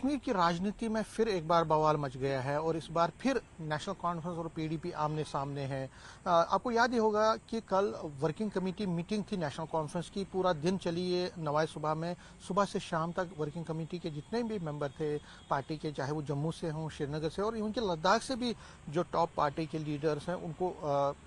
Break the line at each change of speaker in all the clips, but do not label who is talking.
कश्मीर की राजनीति में फिर एक बार बवाल मच गया है और इस बार फिर नेशनल कॉन्फ्रेंस और पीडीपी आमने सामने है। आपको याद ही होगा कि कल वर्किंग कमेटी मीटिंग थी नेशनल कॉन्फ्रेंस की, पूरा दिन चली ये नवाई सुबह में, सुबह से शाम तक वर्किंग कमेटी के जितने भी मेंबर थे पार्टी के, चाहे वो जम्मू से हों, श्रीनगर से और इवन के लद्दाख से भी जो टॉप पार्टी के लीडर्स हैं उनको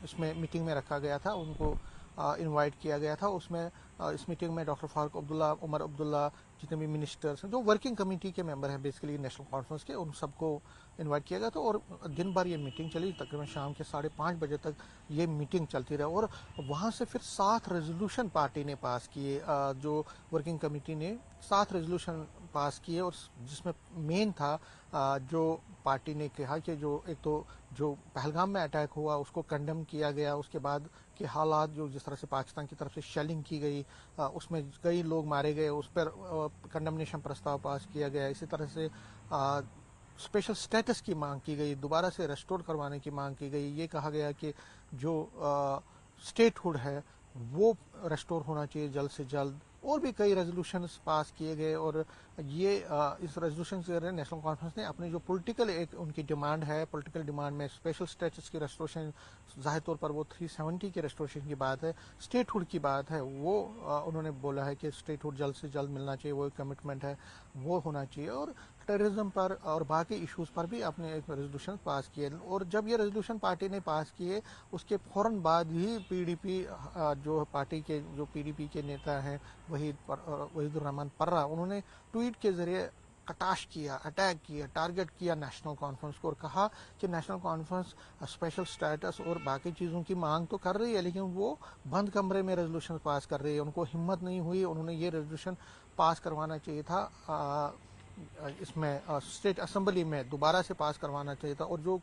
इसमें मीटिंग में रखा गया था, उनको इनवाइट किया गया था। उसमें इस मीटिंग में डॉक्टर फारूक अब्दुल्ला, उमर अब्दुल्ला, जितने भी मिनिस्टर्स हैं जो वर्किंग कमेटी के मेंबर हैं बेसिकली नेशनल कॉन्फ्रेंस के, उन सबको इनवाइट किया गया था। और दिन भर ये मीटिंग चली, तकरीबन शाम के 5:30 बजे तक ये मीटिंग चलती रही और वहाँ से फिर 7 रेजोल्यूशन पार्टी ने पास किए। जो वर्किंग कमेटी ने 7 रेजोल्यूशन पास किए और जिसमें मेन था जो पार्टी ने कहा कि जो एक तो जो पहलगाम में अटैक हुआ उसको कंडेम किया गया, उसके बाद के हालात जो जिस तरह से पाकिस्तान की तरफ से शेलिंग की गई, उसमें कई लोग मारे गए, उस पर कंडेमनेशन प्रस्ताव पास किया गया। इसी तरह से स्पेशल स्टेटस की मांग की गई, दोबारा से रेस्टोर करवाने की मांग की गई। ये कहा गया कि जो स्टेटहुड है वो रेस्टोर होना चाहिए जल्द से जल्द। और भी कई रेजोल्यूशंस पास किए गए और ये इस रेजोल्यूशन से नेशनल कॉन्फ्रेंस ने अपनी जो पॉलिटिकल एक उनकी डिमांड है, पॉलिटिकल डिमांड में स्पेशल स्टेटस की रेस्टोरेशन, जाहिर तौर पर वो 370 के रेस्टोरेशन की बात है, स्टेटहुड की बात है, वो उन्होंने बोला है कि स्टेटहुड जल्द से जल्द मिलना चाहिए, वो कमिटमेंट है, वो होना चाहिए। और टेररिज्म पर और बाकी इश्यूज पर भी अपने एक रेजोल्यूशन पास किए। और जब ये रेजोल्यूशन पार्टी ने पास किए उसके फौरन बाद ही पीडीपी जो पार्टी के जो पीडीपी के नेता हैं वहीदुर रहमान पर्रा, उन्होंने ट्वीट के जरिए कटाश किया, अटैक किया, टारगेट किया नेशनल कॉन्फ्रेंस को और कहा कि नेशनल कॉन्फ्रेंस स्पेशल स्टेटस और बाकी चीज़ों की मांग तो कर रही है लेकिन वो बंद कमरे में रेजोल्यूशन पास कर रही है। उनको हिम्मत नहीं हुई, उन्होंने ये रेजोल्यूशन पास करवाना चाहिए था, इसमें स्टेट असेंबली में दोबारा से पास करवाना चाहिए था और जो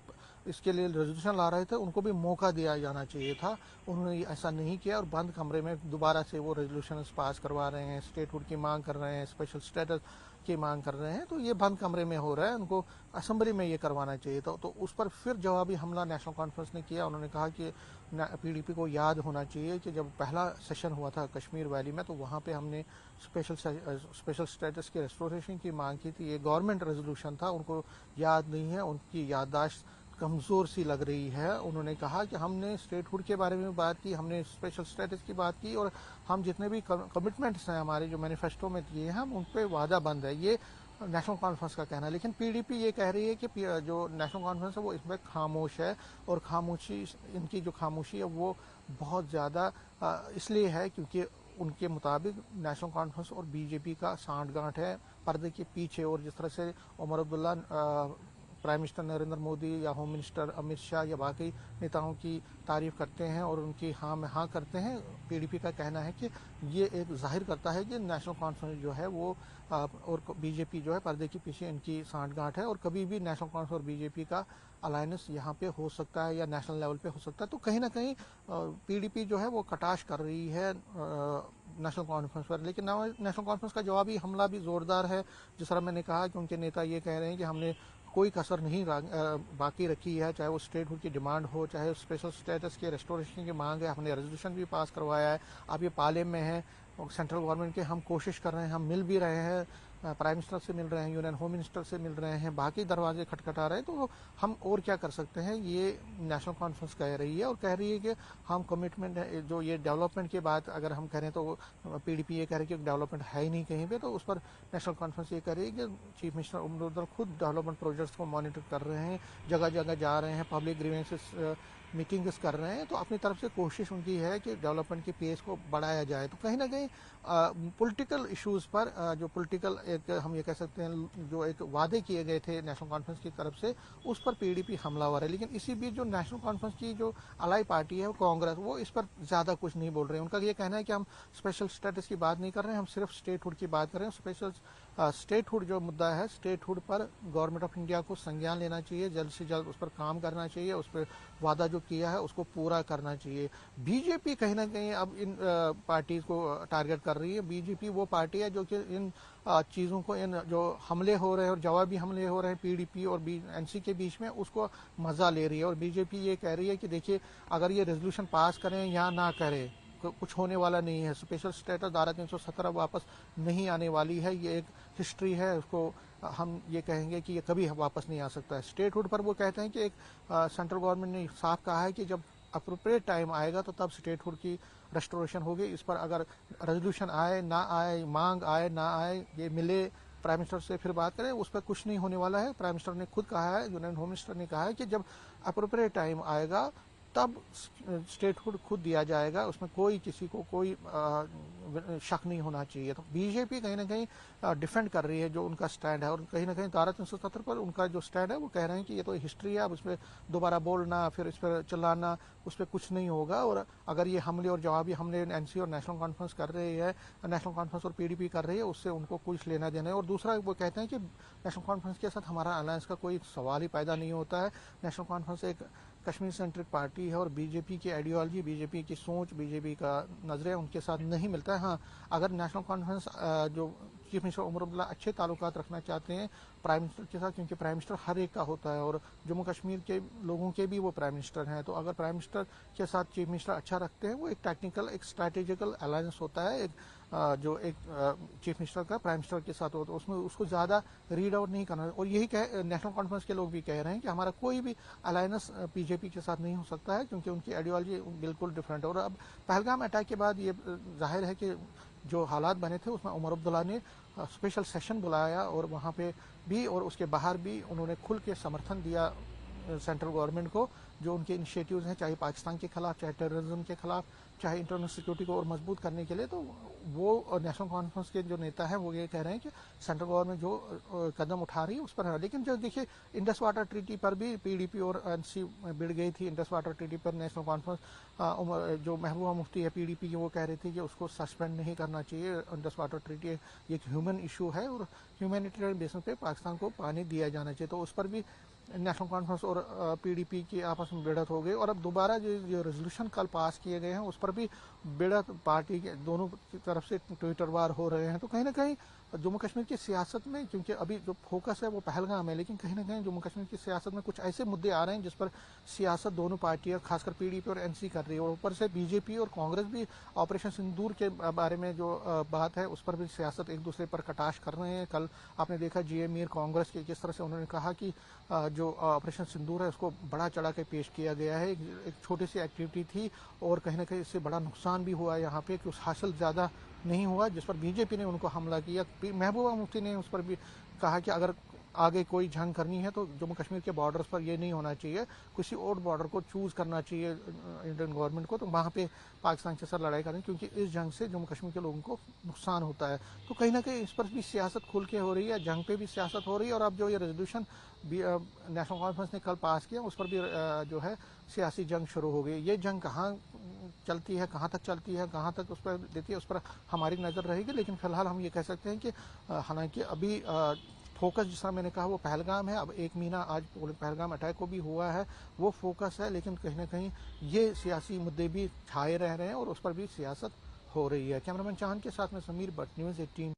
इसके लिए रेजोल्यूशन ला रहे थे उनको भी मौका दिया जाना चाहिए था। उन्होंने ऐसा नहीं किया और बंद कमरे में दोबारा से वो रेजोल्यूशन पास करवा रहे हैं, स्टेटहुड की मांग कर रहे हैं, स्पेशल स्टेटस की मांग कर रहे हैं। तो ये बंद कमरे में हो रहा है, उनको असेंबली में ये करवाना चाहिए था। तो उस पर फिर जवाबी हमला नेशनल कॉन्फ्रेंस ने किया। उन्होंने कहा कि पीडीपी को याद होना चाहिए कि जब पहला सेशन हुआ था कश्मीर वैली में तो वहाँ पे हमने स्पेशल स्टेटस की रेस्टोरेशन की मांग की थी। ये गवर्नमेंट रेजोल्यूशन था, उनको याद नहीं है, उनकी याददाश्त कमज़ोर सी लग रही है। उन्होंने कहा कि हमने स्टेटहुड के बारे में बात की, हमने स्पेशल स्टेटस की बात की और हम जितने भी कमिटमेंट्स हैं हमारे जो मैनिफेस्टो में दिए हैं हम उन पर वादा बंद है, ये नेशनल कॉन्फ्रेंस का कहना है। लेकिन पीडीपी ये कह रही है कि जो नेशनल कॉन्फ्रेंस है वो इसमें खामोश है और खामोशी, इनकी जो खामोशी है वो बहुत ज़्यादा इसलिए है क्योंकि उनके मुताबिक नेशनल कॉन्फ्रेंस और बीजेपी का सांठगांठ है पर्दे के पीछे। और जिस तरह से उमर अब्दुल्ला प्राइम मिनिस्टर नरेंद्र मोदी या होम मिनिस्टर अमित शाह या बाकी नेताओं की तारीफ करते हैं और उनकी हाँ में हाँ करते हैं, पीडीपी का कहना है कि ये एक जाहिर करता है कि नेशनल कॉन्फ्रेंस जो है वो और बीजेपी जो है पर्दे के पीछे इनकी सांठगांठ है और कभी भी नेशनल कॉन्फ्रेंस और बीजेपी का अलायंस यहाँ पे हो सकता है या नेशनल लेवल पे हो सकता है। तो कहीं ना कहीं पीडीपी जो है वो कटाश कर रही है नेशनल कॉन्फ्रेंस पर। लेकिन नेशनल कॉन्फ्रेंस का जवाबी हमला भी जोरदार है। जिस तरह मैंने कहा कि उनके नेता ये कह रहे हैं कि हमने कोई कसर नहीं बाकी रखी है, चाहे वो स्टेटहुड की डिमांड हो, चाहे स्पेशल स्टेटस के रेस्टोरेशन की मांग है, हमने रेजोल्यूशन भी पास करवाया है, अब ये पाले में है और सेंट्रल गवर्नमेंट के हम कोशिश कर रहे हैं, हम मिल भी रहे हैं, प्राइम मिनिस्टर से मिल रहे हैं, यूनियन होम मिनिस्टर से मिल रहे हैं, बाकी दरवाजे खटखटा रहे हैं, तो हम और क्या कर सकते हैं, ये नेशनल कॉन्फ्रेंस कह रही है। और कह रही है कि हम कमिटमेंट जो ये डेवलपमेंट की बात अगर हम करें तो पीडीपी ये कह रही है कि डेवलपमेंट है ही नहीं कहीं पे, तो उस पर नेशनल कॉन्फ्रेंस ये कह रही है कि चीफ मिनिस्टर उमर अब्दुल्ला खुद डेवलपमेंट प्रोजेक्ट्स को मॉनिटर कर रहे हैं, जगह जगह जा रहे हैं, पब्लिक ग्रीवेंसेस मीटिंग्स कर रहे हैं, तो अपनी तरफ से कोशिश उनकी है कि डेवलपमेंट की पेस को बढ़ाया जाए। तो कहीं ना कहीं पॉलिटिकल इश्यूज पर जो पॉलिटिकल एक हम ये कह सकते हैं जो एक वादे किए गए थे नेशनल कॉन्फ्रेंस की तरफ से उस पर पीडीपी हमलावर है। लेकिन इसी बीच जो नेशनल कॉन्फ्रेंस की जो अलाई पार्टी है कांग्रेस, वो इस पर ज़्यादा कुछ नहीं बोल रहे हैं। उनका ये कहना है कि हम स्पेशल स्टेटस की बात नहीं कर रहे हैं, हम सिर्फ स्टेटहुड की बात कर रहे हैं। स्पेशल स्टेटहुड जो मुद्दा है, स्टेटहुड पर गवर्नमेंट ऑफ इंडिया को संज्ञान लेना चाहिए, जल्द से जल्द उस पर काम करना चाहिए, उस पर वादा जो किया है उसको पूरा करना चाहिए। बीजेपी कहीं ना कहीं अब इन पार्टीज को टारगेट कर रही है। बीजेपी वो पार्टी है जो कि इन चीज़ों को, इन जो हमले हो रहे हैं और जवाबी हमले हो रहे हैं पीडीपी और एनसी के बीच में, उसको मजा ले रही है। और बीजेपी ये कह रही है कि देखिए अगर ये रेजोल्यूशन पास करें या ना करें कुछ होने वाला नहीं है, स्पेशल स्टेटस धारा 317 वापस नहीं आने वाली है, ये एक हिस्ट्री है, उसको हम ये कहेंगे कि ये कभी वापस नहीं आ सकता है। स्टेटहुड पर वो कहते हैं कि एक सेंट्रल गवर्नमेंट ने साफ कहा है कि जब अप्रोप्रिएट टाइम आएगा तो तब स्टेटहुड की रेस्टोरेशन होगी। इस पर अगर रेजोल्यूशन आए ना आए, मांग आए ना आए, ये मिले प्राइम मिनिस्टर से फिर बात करें, उस पर कुछ नहीं होने वाला है। प्राइम मिनिस्टर ने खुद कहा है, यूनियन होम मिनिस्टर ने कहा है कि जब अप्रोप्रिएट टाइम आएगा तब स्टेटहुड खुद दिया जाएगा, उसमें कोई किसी को कोई शक नहीं होना चाहिए। तो बीजेपी कहीं ना कहीं डिफेंड कर रही है जो उनका स्टैंड है, और कहीं ना कहीं धारा 377 पर उनका जो स्टैंड है वो कह रहे हैं कि ये तो हिस्ट्री है, अब उसमें दोबारा बोलना फिर इस पर चिल्लाना उस पर कुछ नहीं होगा। और अगर ये हमले और जवाबी हमले एनसी और नेशनल कॉन्फ्रेंस कर रही है, नेशनल कॉन्फ्रेंस और पीडीपी कर रही है, उससे उनको कुछ लेना देना है। और दूसरा वो कहते हैं कि नेशनल कॉन्फ्रेंस के साथ हमारा अलायंस का कोई सवाल ही पैदा नहीं होता है। नेशनल कॉन्फ्रेंस एक कश्मीर सेंट्रिक पार्टी है और बीजेपी की आइडियोलॉजी, बीजेपी की सोच, बीजेपी का नजरिया उनके साथ नहीं मिलता है। हाँ, अगर नेशनल कॉन्फ्रेंस जो चीफ मिनिस्टर उमर अब्दुल्ला अच्छे ताल्लुकात रखना चाहते हैं प्राइम मिनिस्टर के साथ, क्योंकि प्राइम मिनिस्टर हर एक का होता है और जम्मू कश्मीर के लोगों के भी वो प्राइम मिनिस्टर हैं, तो अगर प्राइम मिनिस्टर के साथ चीफ मिनिस्टर अच्छा रखते हैं, वो एक टेक्निकल एक स्ट्रैटेजिकल अलायंस होता है, एक जो एक चीफ मिनिस्टर का प्राइम मिनिस्टर के साथ होता है, उसमें उसको ज़्यादा रीड आउट नहीं करना। और यही नेशनल कॉन्फ्रेंस के लोग भी कह रहे हैं कि हमारा कोई भी अलायंस बीजेपी के साथ नहीं हो सकता है, क्योंकि उनकी आइडियोलॉजी बिल्कुल डिफरेंट है। और अब पहलगाम अटैक के बाद ये जाहिर है कि जो हालात बने थे उसमें उमर अब्दुल्ला ने स्पेशल सेशन बुलाया और वहाँ पे भी और उसके बाहर भी उन्होंने खुल के समर्थन दिया सेंट्रल गवर्नमेंट को, जो उनके इनिशिएटिव्स हैं, चाहे पाकिस्तान के खिलाफ, चाहे टेररिज्म के खिलाफ, चाहे इंटरनल सिक्योरिटी को और मजबूत करने के लिए। तो वो नेशनल कॉन्फ्रेंस के जो नेता हैं वो ये कह रहे हैं कि सेंट्रल गवर्नमेंट जो कदम उठा रही है उस पर है। लेकिन जो देखिए इंडस वाटर ट्रीटी पर भी पीडीपी और एनसी भिड़ गई थी। इंडस वाटर ट्रीटी पर नेशनल कॉन्फ्रेंस जो महबूबा मुफ्ती है पीडीपी की, वो कह रही थी कि उसको सस्पेंड नहीं करना चाहिए। इंडस वाटर ट्रीटी एक ह्यूमन इशू है और ह्यूमैनिटेरियन बेसिस पे पाकिस्तान को पानी दिया जाना चाहिए। तो उस पर भी नेशनल कॉन्फ्रेंस और पीडीपी की आपस में भिड़त हो गई। और अब दोबारा जो रेजोल्यूशन कल पास किए गए हैं उस पर भी भिड़त पार्टी के दोनों की तरफ से ट्विटर वार हो रहे हैं। तो कहीं ना कहीं जम्मू कश्मीर की सियासत में, क्योंकि अभी जो फोकस है वो पहलगाम है, लेकिन कहीं ना कहीं जम्मू कश्मीर की सियासत में कुछ ऐसे मुद्दे आ रहे हैं जिस पर सियासत दोनों पार्टियां खासकर पीडीपी और एनसी कर रही है। और ऊपर से बीजेपी और कांग्रेस भी ऑपरेशन सिंदूर के बारे में जो बात है उस पर भी सियासत एक दूसरे पर कटाश कर रहे हैं। कल आपने देखा जीए मीर कांग्रेस के किस तरह से उन्होंने कहा कि जो ऑपरेशन सिंदूर है उसको बड़ा चढ़ा के पेश किया गया है, एक छोटी सी एक्टिविटी थी और कहीं ना कहीं इससे बड़ा नुकसान भी हुआ यहाँ पे, कुछ हासिल ज़्यादा नहीं हुआ, जिस पर बीजेपी ने उनको हमला किया। महबूबा मुफ्ती ने उस पर भी कहा कि अगर आगे कोई जंग करनी है तो जम्मू कश्मीर के बॉर्डर्स पर ये नहीं होना चाहिए, किसी और बॉर्डर को चूज करना चाहिए इंडियन गवर्नमेंट को, तो वहाँ पे पाकिस्तान के साथ लड़ाई करनी, क्योंकि इस जंग से जम्मू कश्मीर के लोगों को नुकसान होता है। तो कहीं ना कहीं इस पर भी सियासत खुल के हो रही है, जंग पे भी सियासत हो रही है। और अब जो ये रेजोल्यूशन नेशनल कॉन्फ्रेंस ने कल पास किया उस पर भी जो है सियासी जंग शुरू हो गई। ये जंग कहाँ चलती है, कहाँ तक चलती है, कहाँ तक उस पर देती है, उस पर हमारी नज़र रहेगी। लेकिन फिलहाल हम ये कह सकते हैं कि हालांकि अभी फोकस जिस तरह मैंने कहा वो पहलगाम है। अब एक महीना आज पहलगाम अटैक को भी हुआ है, वो फोकस है, लेकिन कहीं ना कहीं ये सियासी मुद्दे भी छाए रह रहे हैं और उस पर भी सियासत हो रही है। कैमरामैन चांद के साथ में समीर भट्ट, न्यूज़ 18।